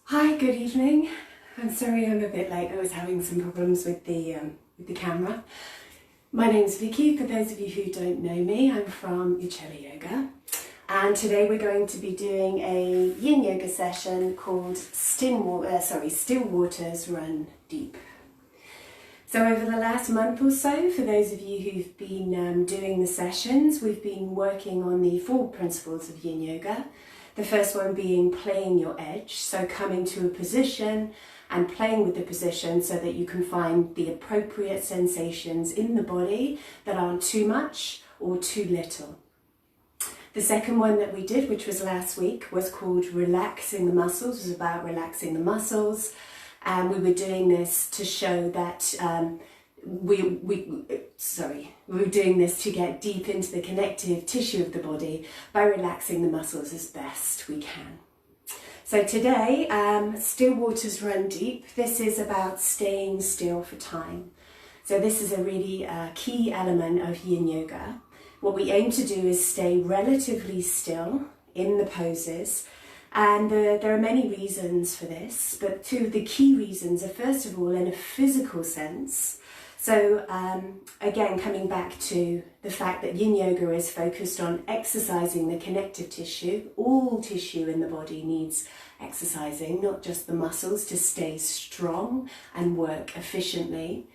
Hi, good evening. I'm sorry I'm a bit late. I was having some problems with the camera. My name's Vicky. For those of you who don't know me, I'm from Yoga, and today we're going to be doing a Yin Yoga session called Still Waters Run Deep. So over the last month or so, for those of you who've been doing the sessions, we've been working on the 4 principles of Yin Yoga. The first one being playing your edge, so coming to a position and playing with the position so that you can find the appropriate sensations in the body that aren't too much or too little. The second one that we did, which was last week, was called Relaxing the Muscles. It was about relaxing the muscles, and we were doing this to show that we were doing this to get deep into the connective tissue of the body by relaxing the muscles as best we can. So today, Still Waters Run Deep. This is about staying still for time. So this is a really key element of Yin Yoga. What we aim to do is stay relatively still in the poses. And there are many reasons for this, but 2 of the key reasons are, first of all, in a physical sense. So again, coming back to the fact that Yin Yoga is focused on exercising the connective tissue. All tissue in the body needs exercising, not just the muscles, to stay strong and work efficiently.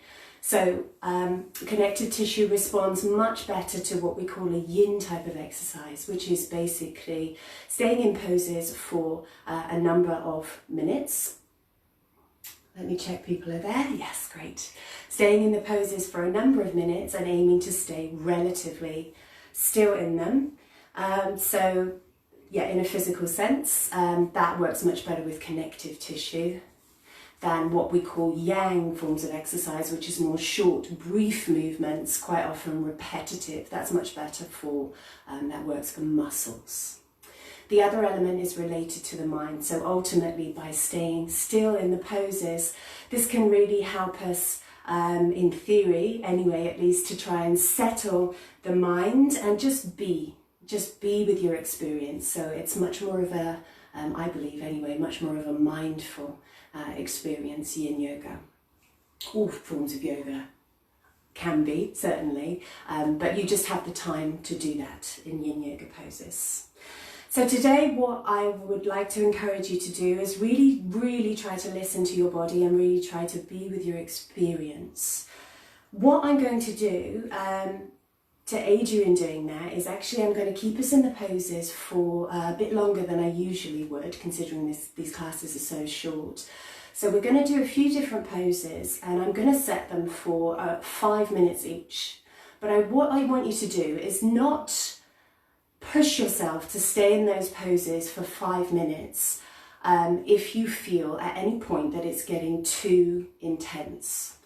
So connective tissue responds much better to what we call a yin type of exercise, which is basically staying in poses for a number of minutes. Let me check people are there. Yes, great. Staying in the poses for a number of minutes and aiming to stay relatively still in them. So yeah, in a physical sense, that works much better with connective tissue than what we call yang forms of exercise, which is more short, brief movements, quite often repetitive. That's much better for, that works for muscles. The other element is related to the mind. So ultimately, by staying still in the poses, this can really help us, in theory anyway, at least, to try and settle the mind and just be with your experience. So it's much more of a, I believe anyway, much more of a mindful experience, Yin Yoga. All forms of yoga can be, certainly, but you just have the time to do that in Yin Yoga poses. So today, what I would like to encourage you to do is really try to listen to your body and really try to be with your experience. What I'm going to do to aid you in doing that is actually I'm going to keep us in the poses for a bit longer than I usually would, considering these classes are so short. So we're going to do a few different poses, and I'm going to set them for 5 minutes each. But what I want you to do is not push yourself to stay in those poses for 5 minutes if you feel at any point that it's getting too intense.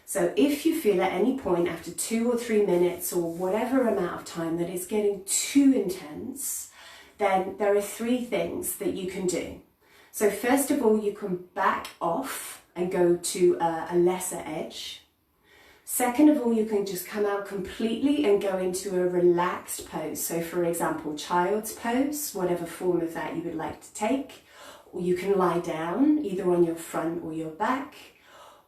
So if you feel at any point after 2 or 3 minutes or whatever amount of time that it's getting too intense, then there are 3 things that you can do. So first of all, you can back off and go to a lesser edge. Second of all, you can just come out completely and go into a relaxed pose. So for example, child's pose, whatever form of that you would like to take. Or you can lie down either on your front or your back.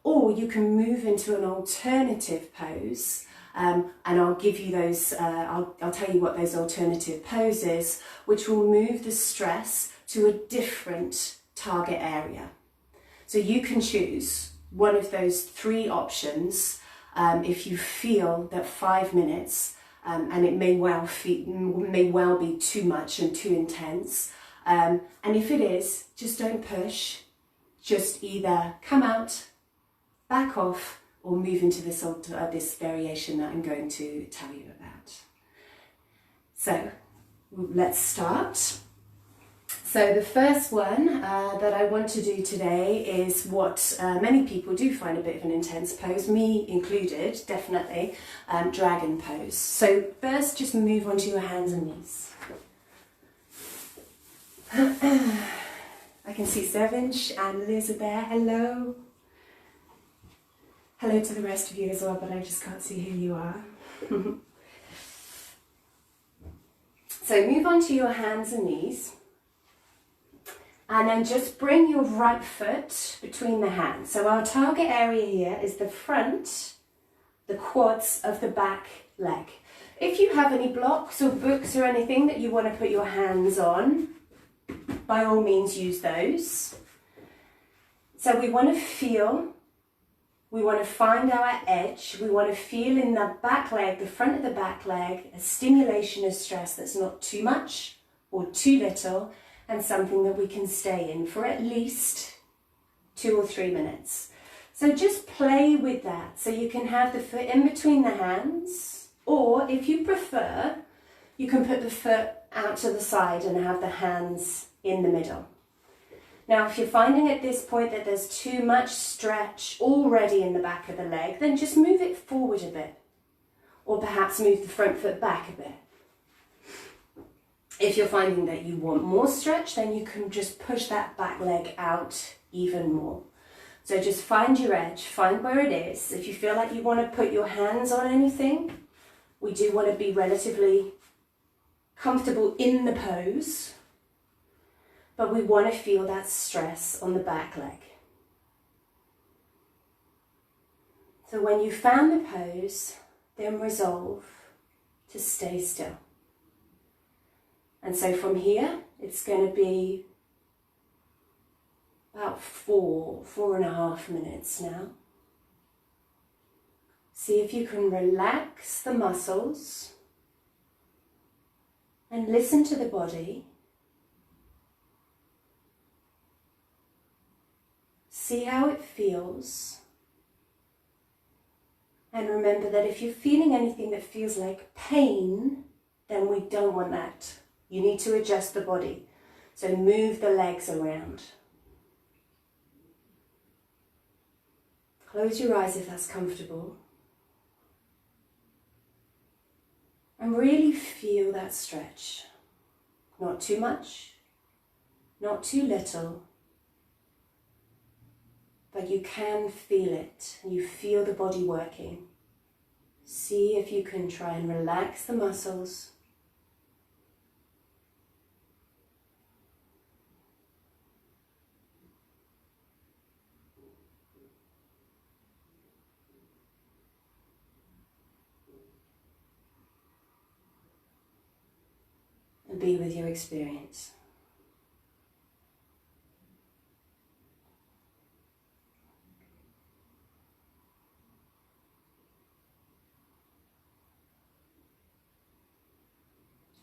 Or you can move into an alternative pose. And I'll give you those, I'll tell you what those alternative poses, which will move the stress to a different target area. So you can choose one of those 3 options. If you feel that 5 minutes, and it may well be too much and too intense, and if it is, just don't push. Just either come out, back off, or move into this variation that I'm going to tell you about. So let's start. So the first one that I want to do today is what many people do find a bit of an intense pose, me included, definitely, dragon pose. So first, just move onto your hands and knees. I can see Sevinch and Liz are there. Hello. Hello to the rest of you as well, but I just can't see who you are. So move onto your hands and knees. And then just bring your right foot between the hands. So our target area here is the front, the quads of the back leg. If you have any blocks or books or anything that you want to put your hands on, by all means use those. So we want to feel, we want to find our edge, we want to feel in the back leg, the front of the back leg, a stimulation of stress that's not too much or too little, and something that we can stay in for at least 2 or 3 minutes. So just play with that. So you can have the foot in between the hands, or if you prefer, you can put the foot out to the side and have the hands in the middle. Now, if you're finding at this point that there's too much stretch already in the back of the leg, then just move it forward a bit, or perhaps move the front foot back a bit. If you're finding that you want more stretch, then you can just push that back leg out even more. So just find your edge, find where it is. If you feel like you want to put your hands on anything, we do want to be relatively comfortable in the pose, but we want to feel that stress on the back leg. So when you found the pose, then resolve to stay still. And so from here, it's going to be about 4.5 minutes now. See if you can relax the muscles and listen to the body. See how it feels. And remember that if you're feeling anything that feels like pain, then we don't want that. You need to adjust the body. So move the legs around. Close your eyes if that's comfortable. And really feel that stretch. Not too much, not too little, but you can feel it. You feel the body working. See if you can try and relax the muscles. And be with your experience.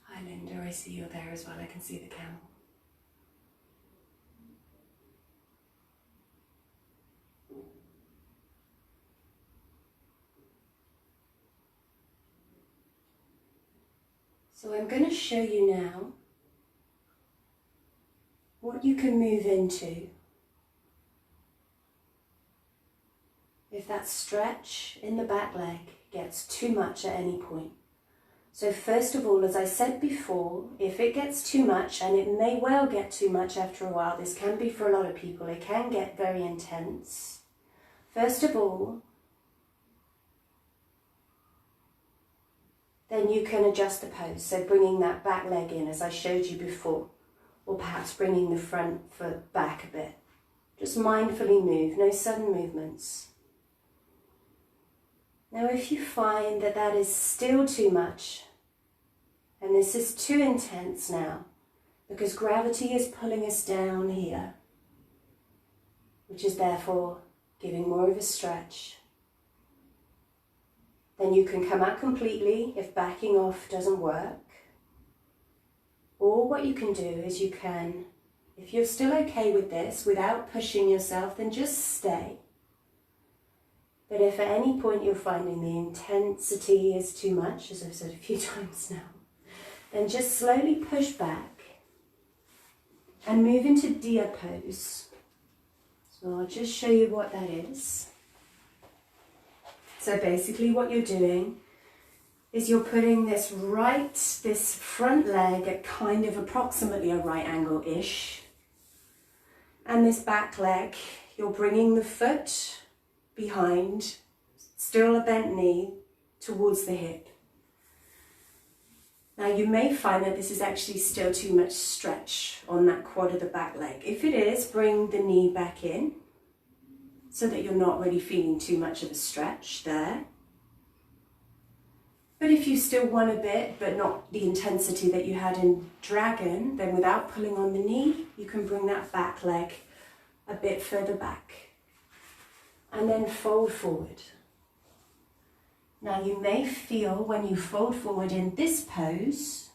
Hi Linda, I see you're there as well. I can see the camel. So I'm going to show you now what you can move into if that stretch in the back leg gets too much at any point. So first of all, as I said before, if it gets too much, and it may well get too much after a while, this can be for a lot of people, it can get very intense. First of all, then you can adjust the pose, so bringing that back leg in as I showed you before, or perhaps bringing the front foot back a bit. Just mindfully move, no sudden movements. Now if you find that that is still too much, and this is too intense now, because gravity is pulling us down here, which is therefore giving more of a stretch, then you can come out completely if backing off doesn't work. Or what you can do is you can, if you're still okay with this, without pushing yourself, then just stay. But if at any point you're finding the intensity is too much, as I've said a few times now, then just slowly push back and move into deer pose. So I'll just show you what that is. So basically what you're doing is you're putting this front leg at kind of approximately a right angle-ish. And this back leg, you're bringing the foot behind, still a bent knee, towards the hip. Now you may find that this is actually still too much stretch on that quad of the back leg. If it is, bring the knee back in so that you're not really feeling too much of a stretch there. But if you still want a bit, but not the intensity that you had in dragon, then without pulling on the knee, you can bring that back leg a bit further back. And then fold forward. Now you may feel when you fold forward in this pose,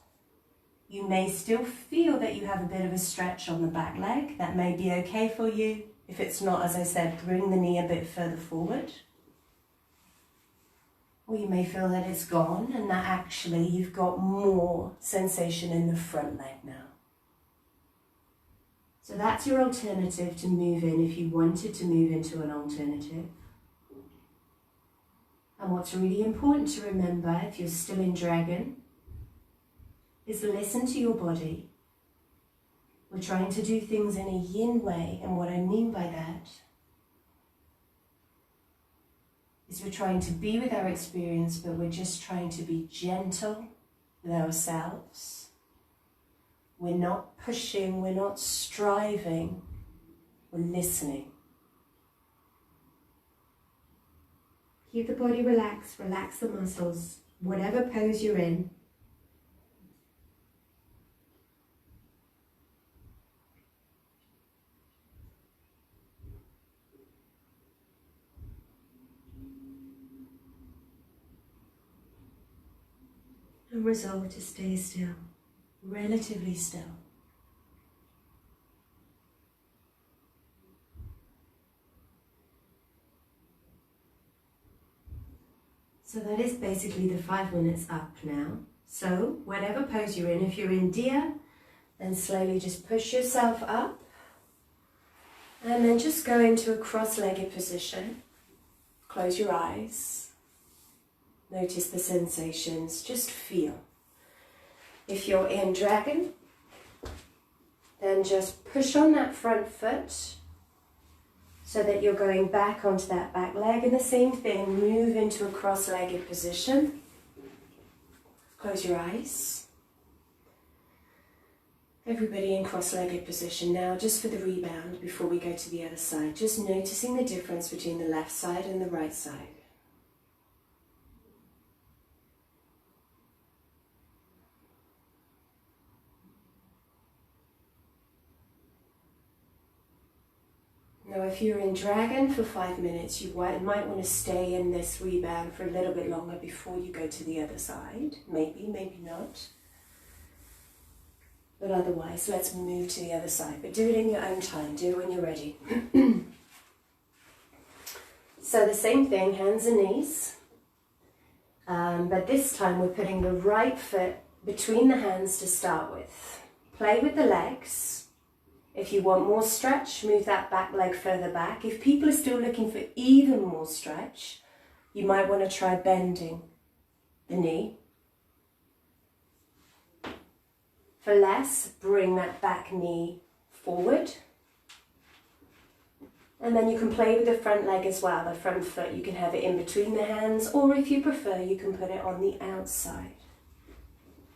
you may still feel that you have a bit of a stretch on the back leg. That may be okay for you. If it's not, as I said, bring the knee a bit further forward. Or you may feel that it's gone and that actually you've got more sensation in the front leg now. So that's your alternative to move in if you wanted to move into an alternative. And what's really important to remember if you're still in dragon is listen to your body. We're trying to do things in a yin way, and what I mean by that is we're trying to be with our experience, but we're just trying to be gentle with ourselves. We're not pushing, we're not striving, we're listening. Keep the body relaxed, relax the muscles, whatever pose you're in. And resolve to stay still, relatively still. So that is basically the 5 minutes up now. So whatever pose you're in, if you're in deer, then slowly just push yourself up and then just go into a cross-legged position. Close your eyes. Notice the sensations, just feel. If you're in dragon, then just push on that front foot so that you're going back onto that back leg, and the same thing, move into a cross-legged position. Close your eyes. Everybody in cross-legged position now, just for the rebound before we go to the other side, just noticing the difference between the left side and the right side. Now if you're in dragon for 5 minutes, you might want to stay in this rebound for a little bit longer before you go to the other side. Maybe, maybe not. But otherwise, let's move to the other side. But do it in your own time, do it when you're ready. So the same thing, hands and knees. But this time we're putting the right foot between the hands to start with. Play with the legs. If you want more stretch, move that back leg further back. If people are still looking for even more stretch, you might want to try bending the knee. For less, bring that back knee forward. And then you can play with the front leg as well, the front foot. You can have it in between the hands, or if you prefer, you can put it on the outside.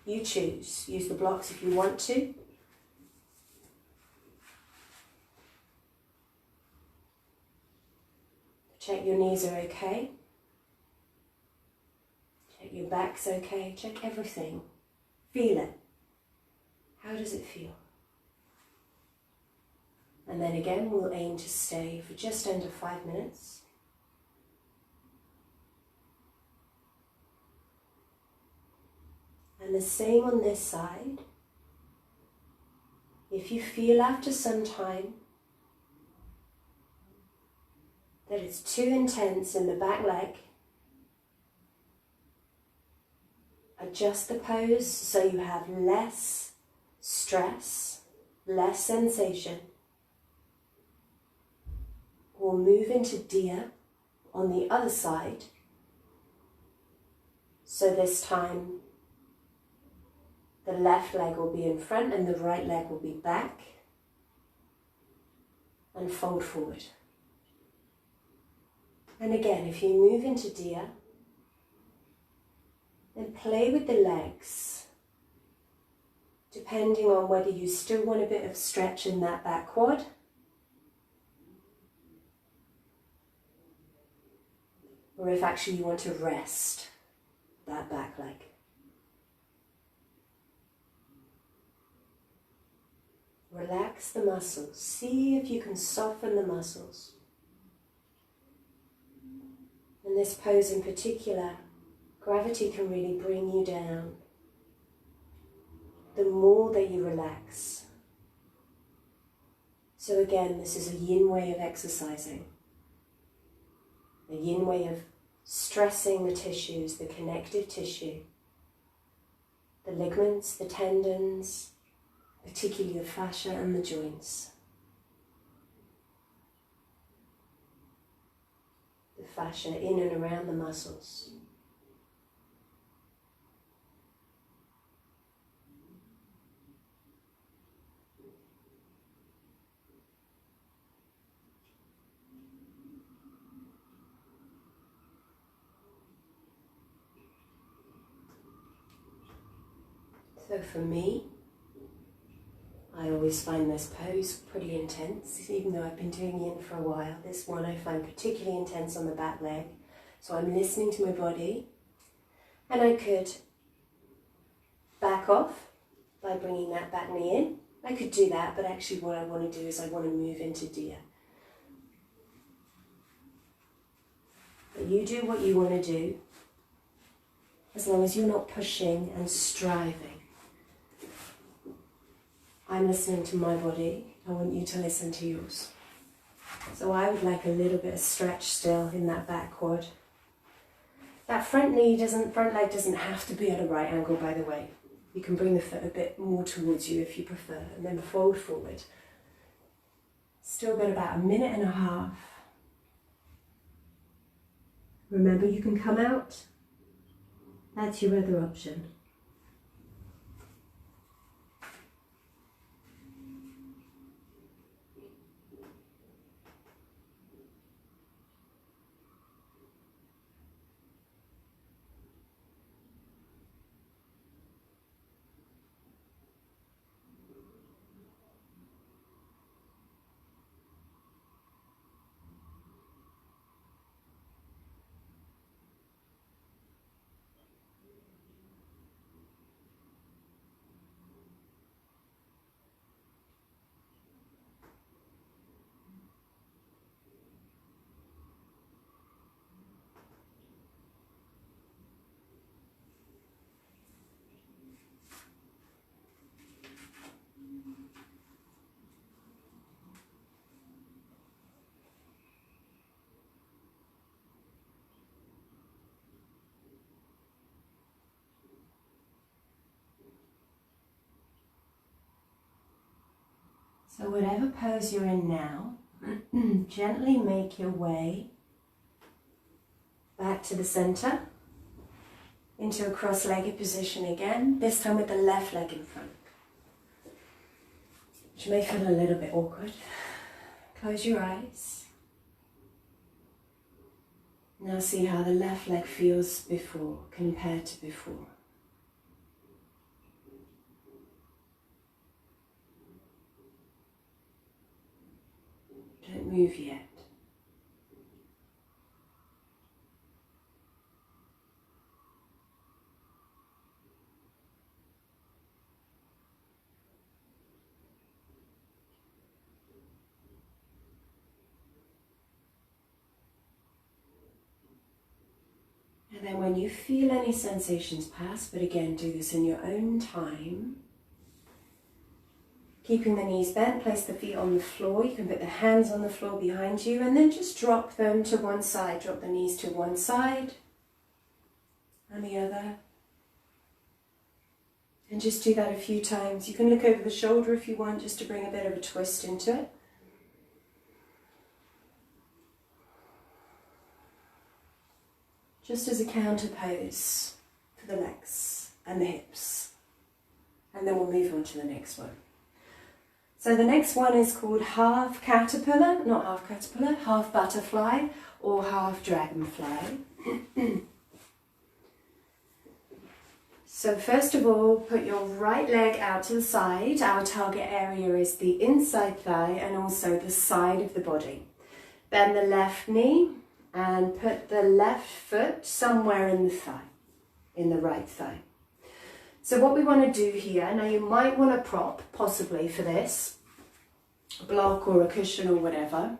You choose. Use the blocks if you want to. Check your knees are okay. Check your back's okay. Check everything. Feel it. How does it feel? And then again, we'll aim to stay for just under 5 minutes. And the same on this side. If you feel after some time that it's too intense in the back leg, adjust the pose so you have less stress, less sensation, or move into deer on the other side. So this time the left leg will be in front and the right leg will be back, and fold forward. And again, if you move into deer, then play with the legs. depending on whether you still want a bit of stretch in that back quad, or if actually you want to rest that back leg. Relax the muscles. See if you can soften the muscles. In this pose in particular, gravity can really bring you down. The more that you relax. So again, this is a yin way of exercising. A yin way of stressing the tissues, the connective tissue, the ligaments, the tendons, particularly the fascia and the joints. The fascia in and around the muscles. So for me, I always find this pose pretty intense, even though I've been doing yin for a while. This one I find particularly intense on the back leg. So I'm listening to my body, and I could back off by bringing that back knee in. I could do that, but actually what I want to do is I want to move into Diya. But you do what you want to do, as long as you're not pushing and striving. I'm listening to my body. I want you to listen to yours. So I would like a little bit of stretch still in that back quad. That front leg doesn't have to be at a right angle, by the way. You can bring the foot a bit more towards you if you prefer, and then fold forward. Still got about a minute and a half. Remember, you can come out. That's your other option. So whatever pose you're in now, gently make your way back to the center, into a cross-legged position again, this time with the left leg in front, which may feel a little bit awkward. Close your eyes. Now see how the left leg feels before, compared to before. Don't move yet. And then when you feel any sensations pass, but again, do this in your own time, keeping the knees bent, place the feet on the floor. You can put the hands on the floor behind you and then just drop them to one side. Drop the knees to one side and the other. And just do that a few times. You can look over the shoulder if you want, just to bring a bit of a twist into it. Just as a counter pose for the legs and the hips. And then we'll move on to the next one. So the next one is called half caterpillar, not half caterpillar, half butterfly or half dragonfly. So first of all, put your right leg out to the side. Our target area is the inside thigh and also the side of the body. Bend the left knee and put the left foot somewhere in the thigh, in the right thigh. So what we want to do here, now you might want a prop possibly for this, a block or a cushion or whatever.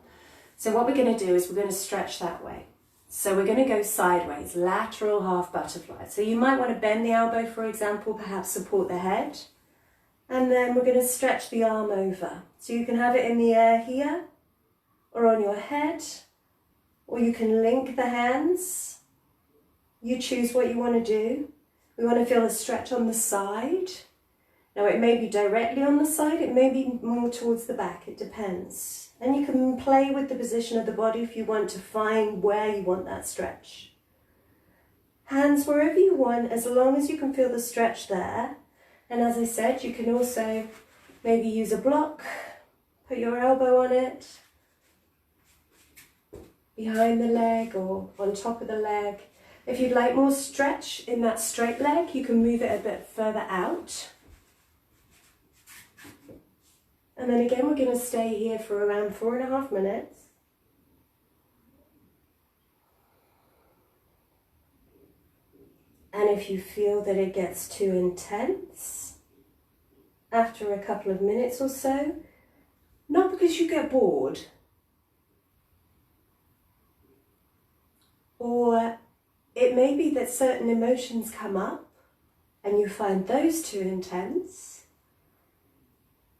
So what we're going to do is we're going to stretch that way. So we're going to go sideways, lateral half butterfly. So you might want to bend the elbow, for example, perhaps support the head. And then we're going to stretch the arm over. So you can have it in the air here or on your head, or you can link the hands. You choose what you want to do. We want to feel a stretch on the side. Now it may be directly on the side, it may be more towards the back, it depends. And you can play with the position of the body if you want to find where you want that stretch. Hands wherever you want, as long as you can feel the stretch there. And as I said, you can also maybe use a block, put your elbow on it, behind the leg or on top of the leg. If you'd like more stretch in that straight leg, you can move it a bit further out. And then again, we're going to stay here for around 4.5 minutes. And if you feel that it gets too intense, after a couple of minutes or so, not because you get bored, or it may be that certain emotions come up and you find those too intense.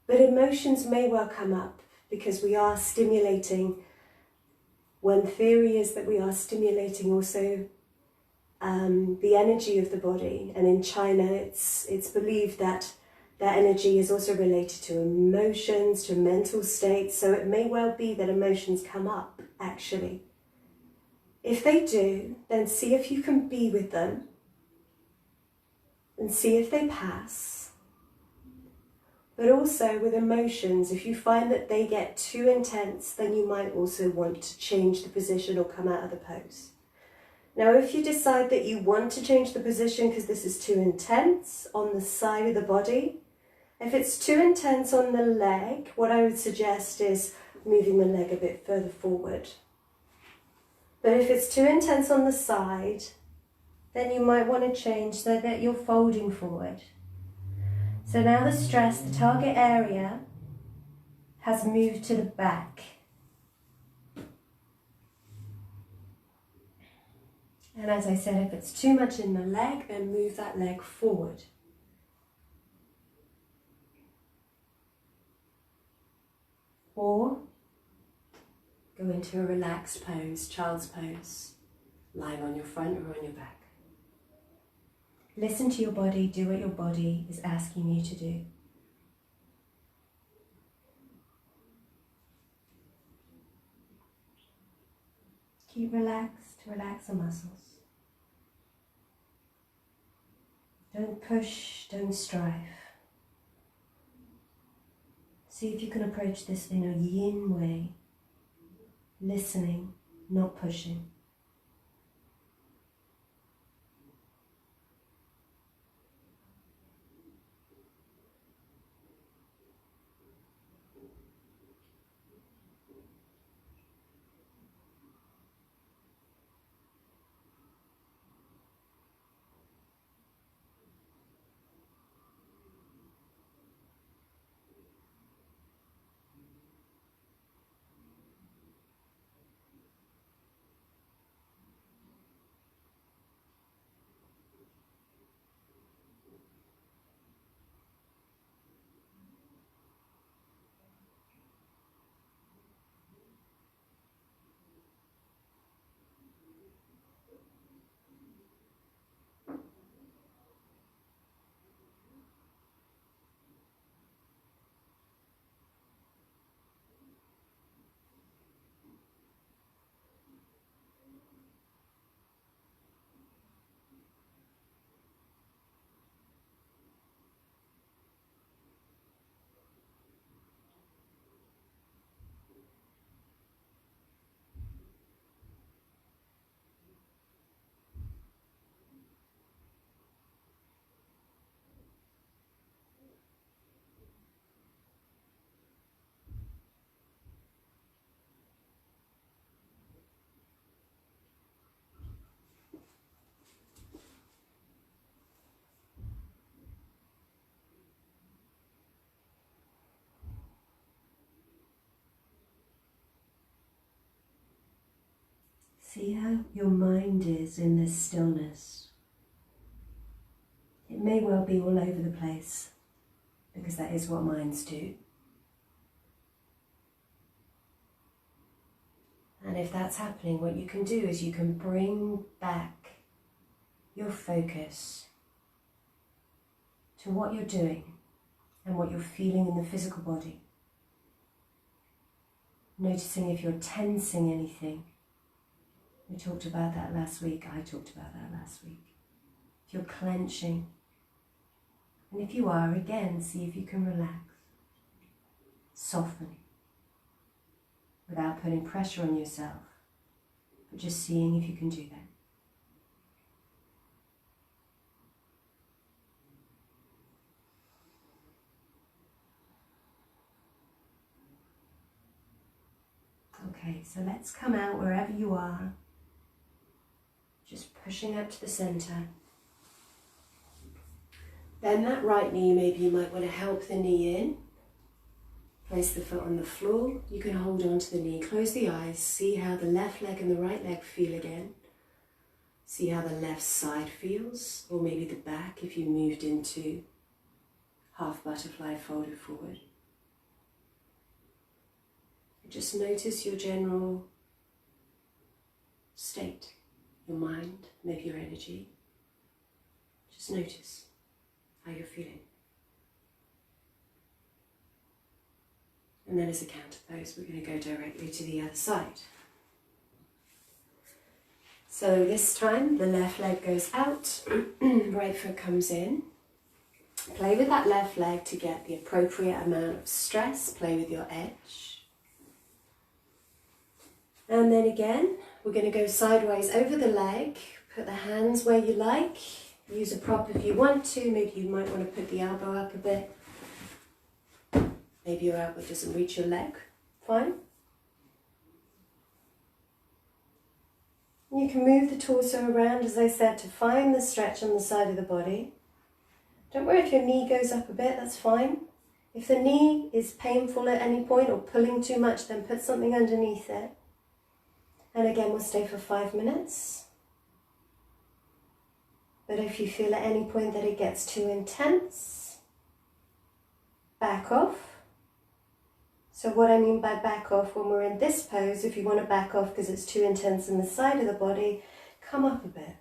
But emotions may well come up because we are stimulating. One theory is that we are stimulating also the energy of the body. And in China, it's believed that that energy is also related to emotions, to mental states. So it may well be that emotions come up, actually. If they do, then see if you can be with them and see if they pass. But also with emotions, if you find that they get too intense, then you might also want to change the position or come out of the pose. Now, if you decide that you want to change the position because this is too intense on the side of the body, if it's too intense on the leg, what I would suggest is moving the leg a bit further forward. But if it's too intense on the side, then you might want to change so that you're folding forward. So now the stress, the target area, has moved to the back. And as I said, if it's too much in the leg, then move that leg forward. Or go into a relaxed pose, child's pose, lying on your front or on your back. Listen to your body, do what your body is asking you to do. Keep relaxed, relax the muscles. Don't push, don't strive. See if you can approach this in a yin way. Listening, not pushing. See how your mind is in this stillness. It may well be all over the place, because that is what minds do. And if that's happening, what you can do is you can bring back your focus to what you're doing and what you're feeling in the physical body. Noticing if you're tensing anything. We talked about that last week. I talked about that last week. If you're clenching. And if you are, again, see if you can relax. Soften. Without putting pressure on yourself. But just seeing if you can do that. Okay, so let's come out wherever you are. Just pushing up to the center. Bend that right knee. Maybe you might want to help the knee in. Place the foot on the floor. You can hold on to the knee. Close the eyes. See how the left leg and the right leg feel again. See how the left side feels, or maybe the back if you moved into half butterfly folded forward. Just notice your general state, your mind, maybe your energy. Just notice how you're feeling. And then as a counter pose, we're going to go directly to the other side. So this time, the left leg goes out, right foot comes in. Play with that left leg to get the appropriate amount of stress. Play with your edge. And then again, we're going to go sideways over the leg. Put the hands where you like. Use a prop if you want to. Maybe you might want to put the elbow up a bit. Maybe your elbow doesn't reach your leg. Fine. You can move the torso around, as I said, to find the stretch on the side of the body. Don't worry if your knee goes up a bit, that's fine. If the knee is painful at any point or pulling too much, then put something underneath it. And again, we'll stay for 5 minutes. But if you feel at any point that it gets too intense, back off. So what I mean by back off, when we're in this pose, if you want to back off because it's too intense in the side of the body, come up a bit.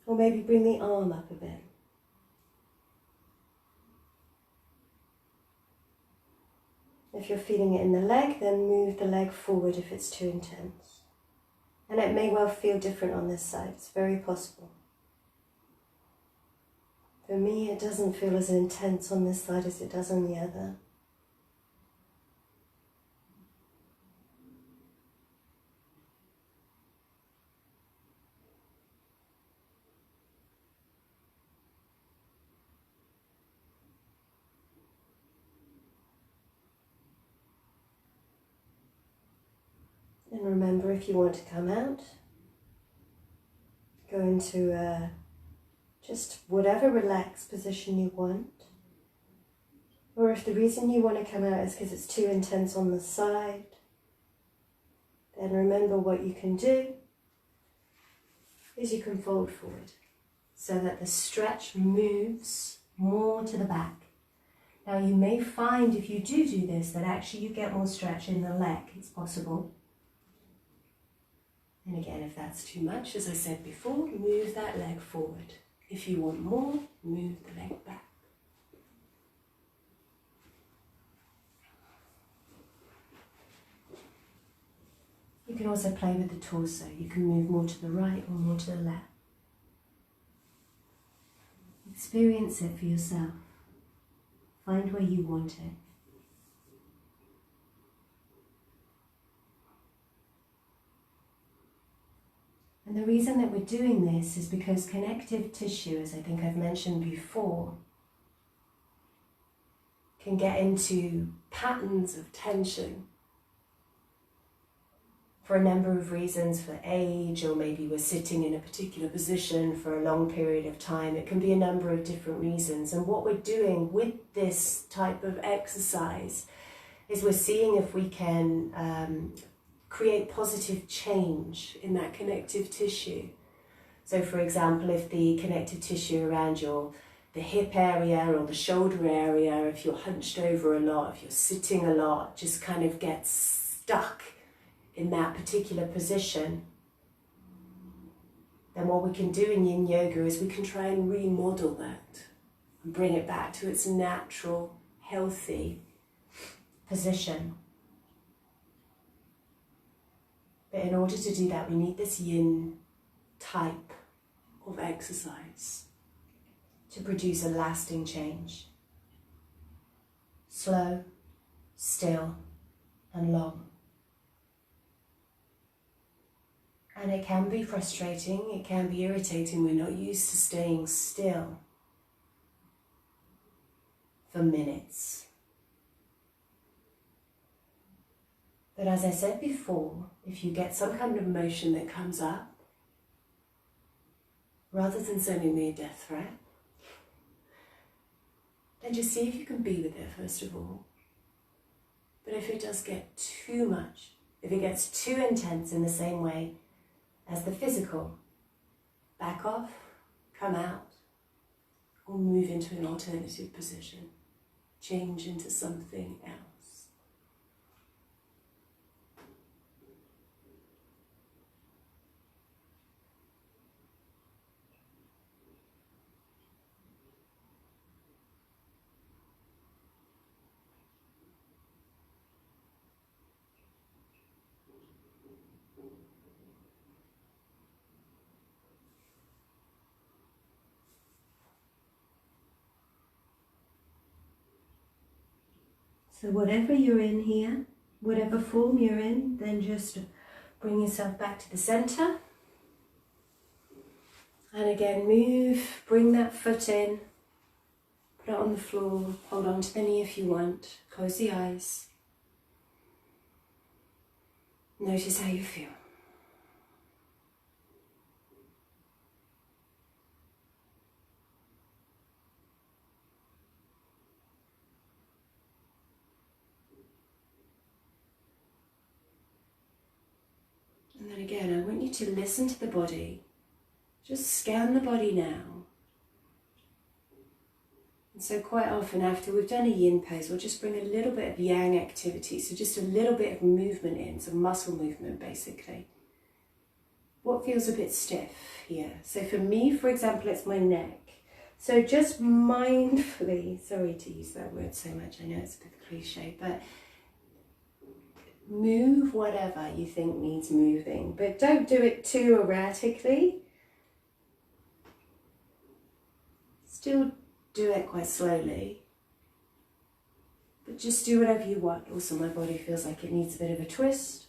Or maybe bring the arm up a bit. If you're feeling it in the leg, then move the leg forward if it's too intense. And it may well feel different on this side, it's very possible. For me, it doesn't feel as intense on this side as it does on the other. And remember, if you want to come out, go into just whatever relaxed position you want. Or if the reason you want to come out is because it's too intense on the side, then remember what you can do is you can fold forward so that the stretch moves more to the back. Now you may find if you do this that actually you get more stretch in the leg, it's possible. And again, if that's too much, as I said before, move that leg forward. If you want more, move the leg back. You can also play with the torso. You can move more to the right or more to the left. Experience it for yourself. Find where you want it. And the reason that we're doing this is because connective tissue, as I think I've mentioned before, can get into patterns of tension for a number of reasons, for age, or maybe we're sitting in a particular position for a long period of time. It can be a number of different reasons. And what we're doing with this type of exercise is we're seeing if we can create positive change in that connective tissue. So for example, if the connective tissue around the hip area or the shoulder area, if you're hunched over a lot, if you're sitting a lot, just kind of gets stuck in that particular position, then what we can do in Yin Yoga is we can try and remodel that and bring it back to its natural, healthy position. But in order to do that, we need this Yin type of exercise to produce a lasting change. Slow, still, and long. And it can be frustrating, it can be irritating. We're not used to staying still for minutes. But as I said before, if you get some kind of emotion that comes up, rather than sending me a death threat, then just see if you can be with it first of all. But if it does get too much, if it gets too intense in the same way as the physical, back off, come out, or move into an alternative position, change into something else. So whatever you're in here, whatever form you're in, then just bring yourself back to the center. And again, move, bring that foot in, put it on the floor, hold on to the knee if you want, close the eyes. Notice how you feel. And then again, I want you to listen to the body. Just scan the body now. And so quite often after we've done a yin pose, we'll just bring a little bit of yang activity. So just a little bit of movement in, some muscle movement basically. What feels a bit stiff here? So for me, for example, it's my neck. So just mindfully, sorry to use that word so much, I know it's a bit cliche, but move whatever you think needs moving, but don't do it too erratically. Still do it quite slowly, but just do whatever you want. Also, my body feels like it needs a bit of a twist.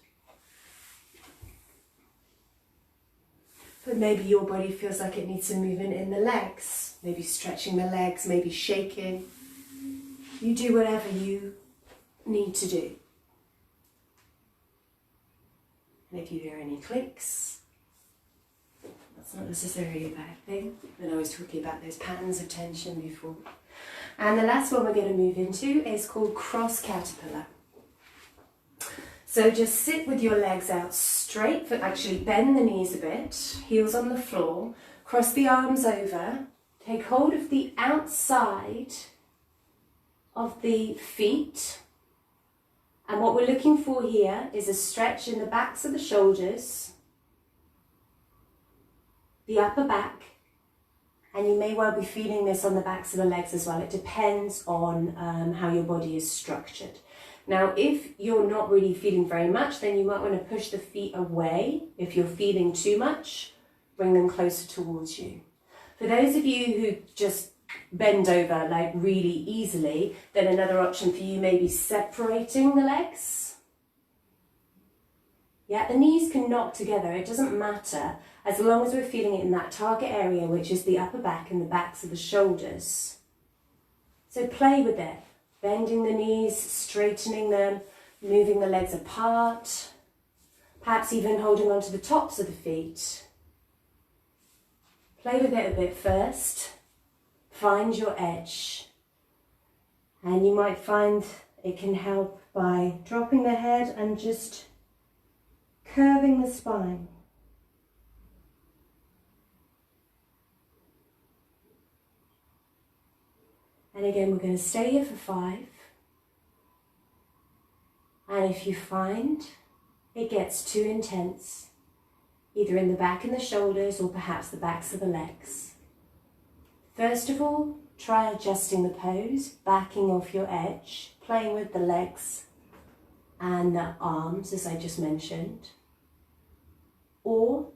But maybe your body feels like it needs some movement in the legs, maybe stretching the legs, maybe shaking. You do whatever you need to do. And if you hear any clicks, that's not necessarily a bad thing. And I was talking about those patterns of tension before. And the last one we're going to move into is called cross caterpillar. So just sit with your legs out straight, but actually bend the knees a bit, heels on the floor, cross the arms over, take hold of the outside of the feet. And what we're looking for here is a stretch in the backs of the shoulders, the upper back, and you may well be feeling this on the backs of the legs as well. It depends on how your body is structured. Now, if you're not really feeling very much, then you might want to push the feet away. If you're feeling too much, bring them closer towards you. For those of you who just bend over like really easily, then another option for you may be separating the legs. Yeah, the knees can knock together, it doesn't matter, as long as we're feeling it in that target area, which is the upper back and the backs of the shoulders. So play with it, bending the knees, straightening them, moving the legs apart, perhaps even holding onto the tops of the feet. Play with it a bit first. Find your edge, and you might find it can help by dropping the head and just curving the spine. And again, we're going to stay here for 5. And if you find it gets too intense, either in the back and the shoulders or perhaps the backs of the legs, first of all, try adjusting the pose, backing off your edge, playing with the legs and the arms, as I just mentioned. Or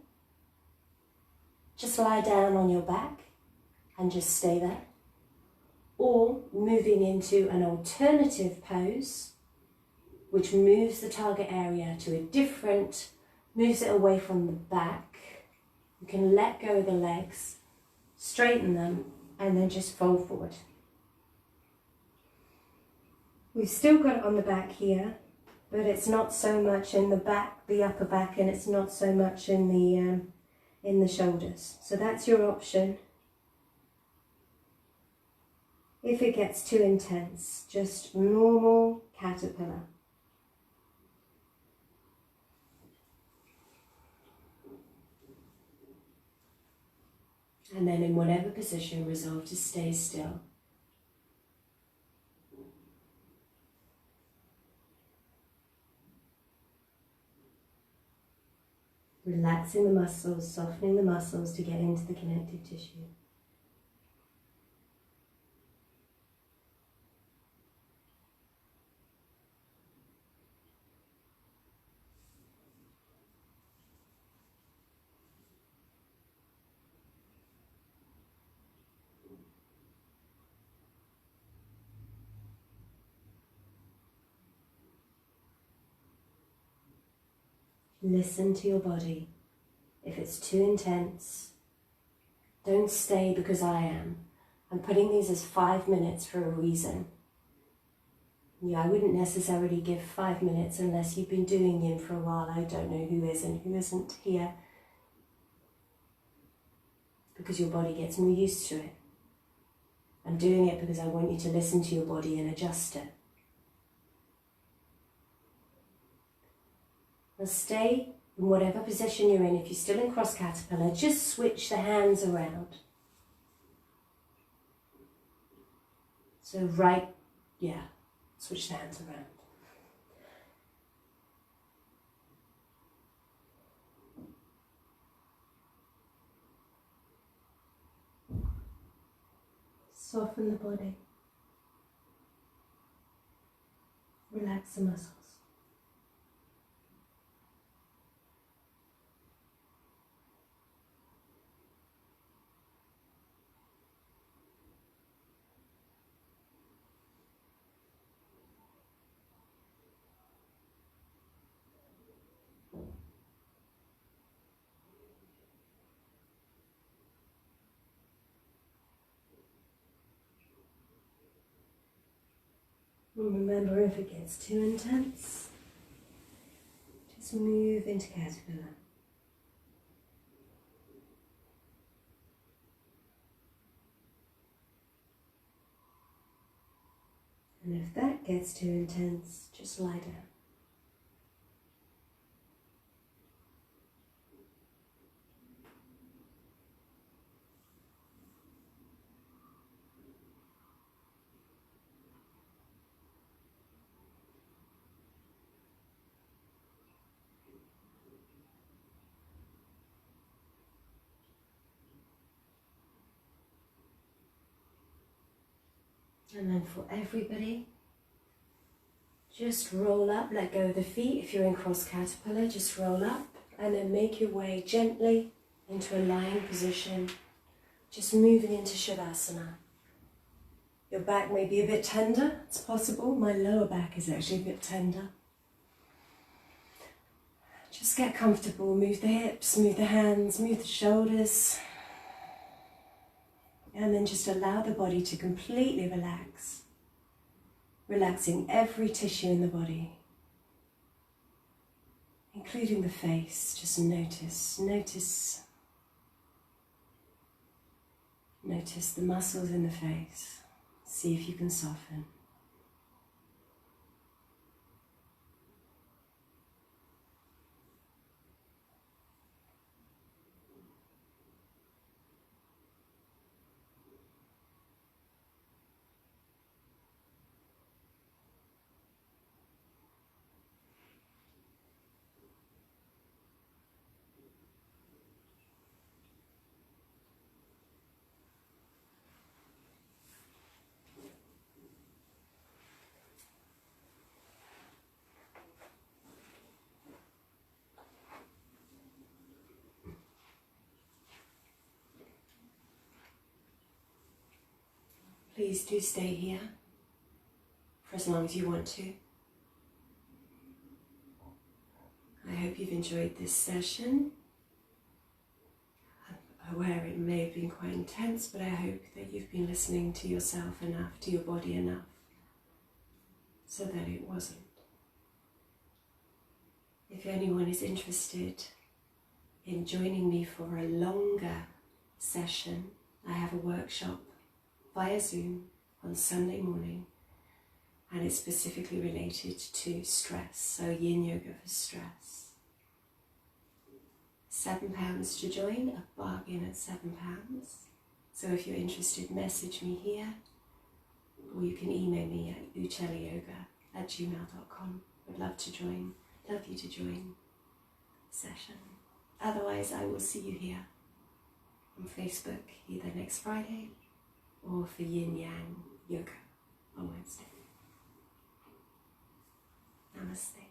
just lie down on your back and just stay there. Or moving into an alternative pose, which moves the target area to a different, moves it away from the back. You can let go of the legs, straighten them, and then just fold forward. We've still got it on the back here, but it's not so much in the back, the upper back, and it's not so much in the shoulders. So that's your option. If it gets too intense, just normal caterpillar. And then in whatever position, resolve to stay still. Relaxing the muscles, softening the muscles to get into the connective tissue. Listen to your body. If it's too intense, don't stay because I am. I'm putting these as 5 minutes for a reason. Yeah, I wouldn't necessarily give 5 minutes unless you've been doing Yin for a while. I don't know who is and who isn't here, because your body gets more used to it. I'm doing it because I want you to listen to your body and adjust it. Now stay in whatever position you're in. If you're still in cross caterpillar, just switch the hands around. So switch the hands around. Soften the body. Relax the muscles. And remember, if it gets too intense, just move into caterpillar. And if that gets too intense, just lie down. And then for everybody, just roll up, let go of the feet. If you're in cross caterpillar, just roll up and then make your way gently into a lying position, just moving into Shavasana. Your back may be a bit tender, it's possible. My lower back is actually a bit tender. Just get comfortable, move the hips, move the hands, move the shoulders. And then just allow the body to completely relax, relaxing every tissue in the body, including the face. Just notice the muscles in the face. See if you can soften. please do stay here for as long as you want to. I hope you've enjoyed this session. I'm aware it may have been quite intense, but I hope that you've been listening to yourself enough, to your body enough, so that it wasn't. If anyone is interested in joining me for a longer session, I have a workshop via Zoom on Sunday morning, and it's specifically related to stress, so Yin Yoga for stress. £7 to join, a bargain at £7. So if you're interested, message me here, or you can email me at ucheliyoga@gmail.com. I'd love to join, love you to join the session. Otherwise, I will see you here on Facebook either next Friday or for Yin Yang Yoga on Wednesday. Namaste.